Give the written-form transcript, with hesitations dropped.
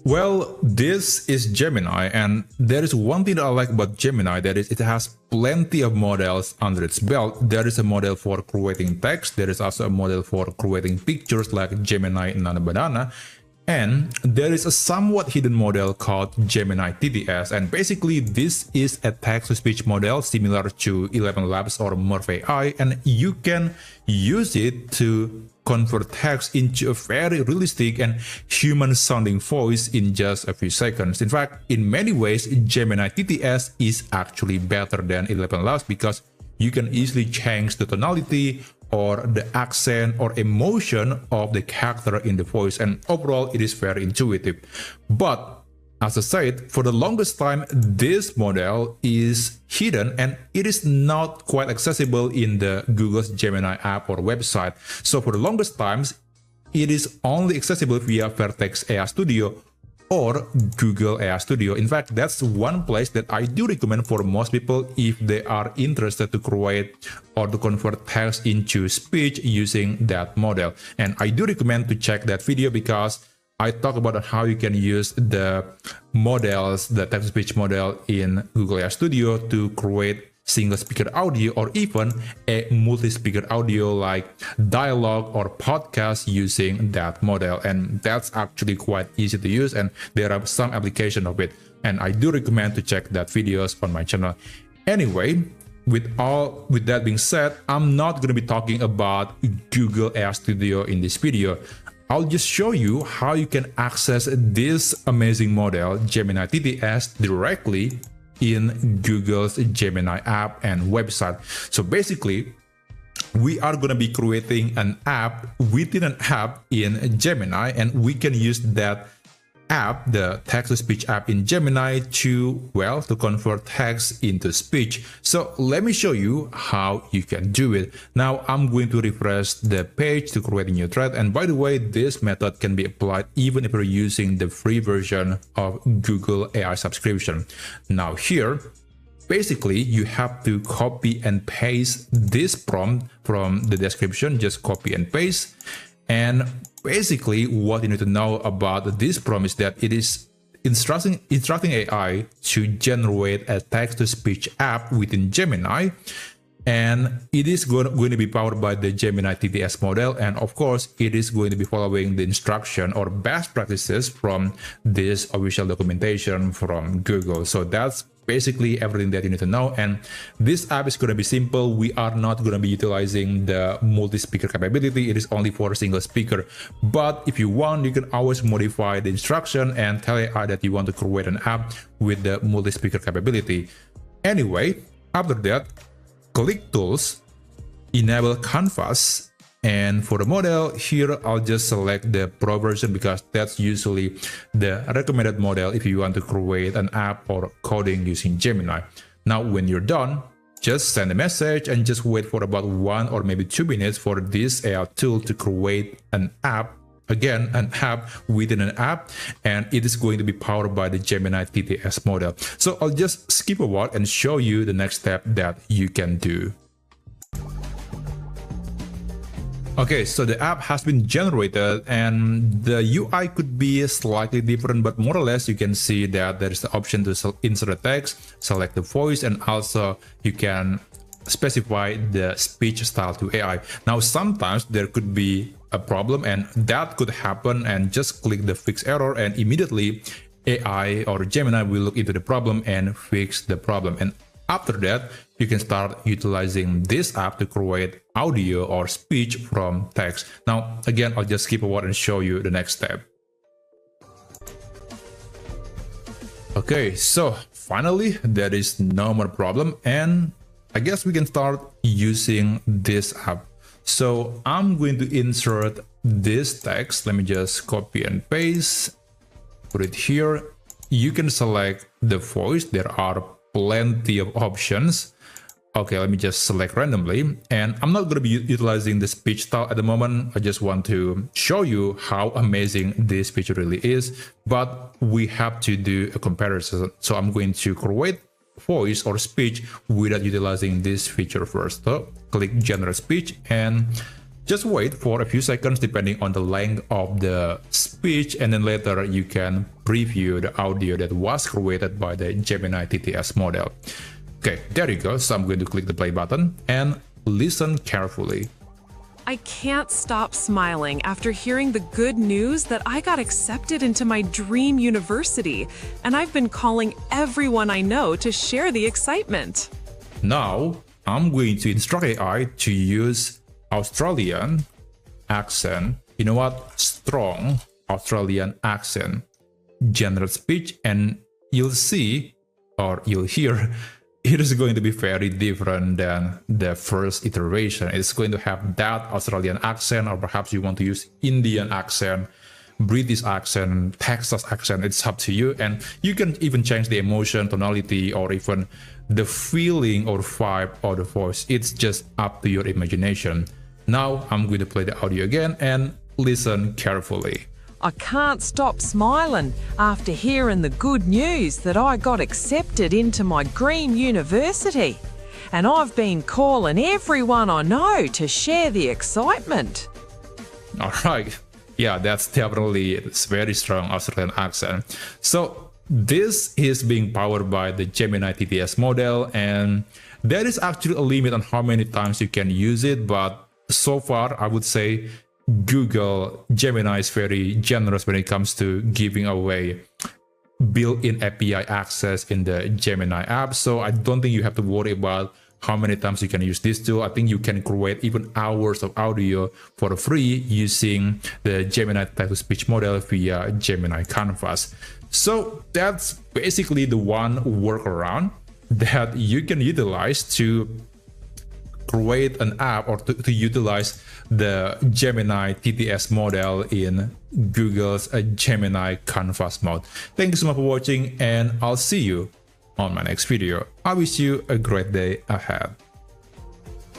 Well, this is Gemini, and there is one thing that I like about Gemini, that is it has plenty of models under its belt. There is a model for creating text, there is also a model for creating pictures like Gemini Nano Banana, and there is a somewhat hidden model called Gemini TTS, and basically this is a text-to-speech model similar to ElevenLabs or Morph AI, and you can use it to convert text into a very realistic and human-sounding voice in just a few seconds. In fact, in many ways, Gemini TTS is actually better than ElevenLabs because you can easily change the tonality or the accent or emotion of the character in the voice, and overall it is very intuitive. But as I said, for the longest time this model is hidden and it is not quite accessible in the Google's Gemini app or website. So for the longest times it is only accessible via Vertex AI Studio or Google AI Studio. In fact, that's one place that I do recommend for most people if they are interested to create or to convert text into speech using that model. And I do recommend to check that video because I talk about how you can use the models, the text-to-speech model in Google AI Studio to create single speaker audio or even a multi-speaker audio like dialogue or podcast using that model, and that's actually quite easy to use and there are some application of it, and I do recommend to check that videos on my channel. Anyway, with that being said, I'm not going to be talking about Google AI Studio in this video. I'll just show you how you can access this amazing model Gemini TTS directly in Google's Gemini app and website. So basically, we are going to be creating an app within an app in Gemini, and we can use that app, the text-to-speech app in Gemini, to convert text into speech. So let me show you how you can do it. Now I'm going to refresh the page to create a new thread, and by the way, this method can be applied even if you're using the free version of Google AI subscription. Now here, basically you have to copy and paste this prompt from the description. Just copy and paste. And basically what you need to know about this prompt is that it is instructing AI to generate a text-to-speech app within Gemini, and it is going to be powered by the Gemini TTS model, and of course it is going to be following the instruction or best practices from this official documentation from Google. So that's basically everything that you need to know, and this app is going to be simple. We are not going to be utilizing the multi-speaker capability. It is only for a single speaker, but if you want, you can always modify the instruction and tell AI that you want to create an app with the multi-speaker capability. Anyway, after that, click Tools, enable Canvas, and for the model here, I'll just select the Pro version because that's usually the recommended model if you want to create an app or coding using Gemini. Now, when you're done, just send a message and just wait for about 1 or maybe 2 minutes for this AI tool to create an app. Again, an app within an app, and it is going to be powered by the Gemini TTS model. So I'll just skip a while and show you the next step that you can do. Okay, so the app has been generated and the UI could be slightly different, but more or less you can see that there is the option to insert a text, select the voice, and also you can specify the speech style to AI. Now, sometimes there could be a problem and that could happen, and just click the fix error and immediately AI or Gemini will look into the problem and fix the problem. And after that, you can start utilizing this app to create audio or speech from text. Now, again, I'll just skip a while and show you the next step. Okay, so finally, there is no more problem, and I guess we can start using this app. So I'm going to insert this text. Let me just copy and paste, put it here. You can select the voice. There are plenty of options. Okay, let me just select randomly, and I'm not going to be utilizing the speech style at the moment. I just want to show you how amazing this feature really is, but we have to do a comparison. So I'm going to create voice or speech without utilizing this feature first. So click generate speech and Just wait for a few seconds depending on the length of the speech, and then later you can preview the audio that was created by the Gemini TTS model. Okay, there you go. So I'm going to click the play button and listen carefully. I can't stop smiling after hearing the good news that I got accepted into my dream university, and I've been calling everyone I know to share the excitement. Now, I'm going to instruct AI to use Australian accent. You know what? Strong Australian accent, general speech, and you'll see, or you'll hear, it is going to be very different than the first iteration. It's going to have that Australian accent, or perhaps you want to use Indian accent, British accent, Texas accent. It's up to you, and you can even change the emotion, tonality, or even the feeling or vibe of the voice. It's just up to your imagination. Now I'm going to play the audio again and listen carefully. I can't stop smiling after hearing the good news that I got accepted into my dream university. And I've been calling everyone I know to share the excitement. All right. Yeah, that's definitely a very strong Australian accent. So this is being powered by the Gemini TTS model, and there is actually a limit on how many times you can use it, but so far I would say Google Gemini is very generous when it comes to giving away built-in API access in the Gemini app. So I don't think you have to worry about how many times you can use this tool. I think you can create even hours of audio for free using the Gemini text-to-speech model via Gemini Canvas. So that's basically the one workaround that you can utilize to create an app, or to utilize the Gemini TTS model in Google's Gemini Canvas mode. Thank you so much for watching, and I'll see you on my next video. I wish you a great day ahead.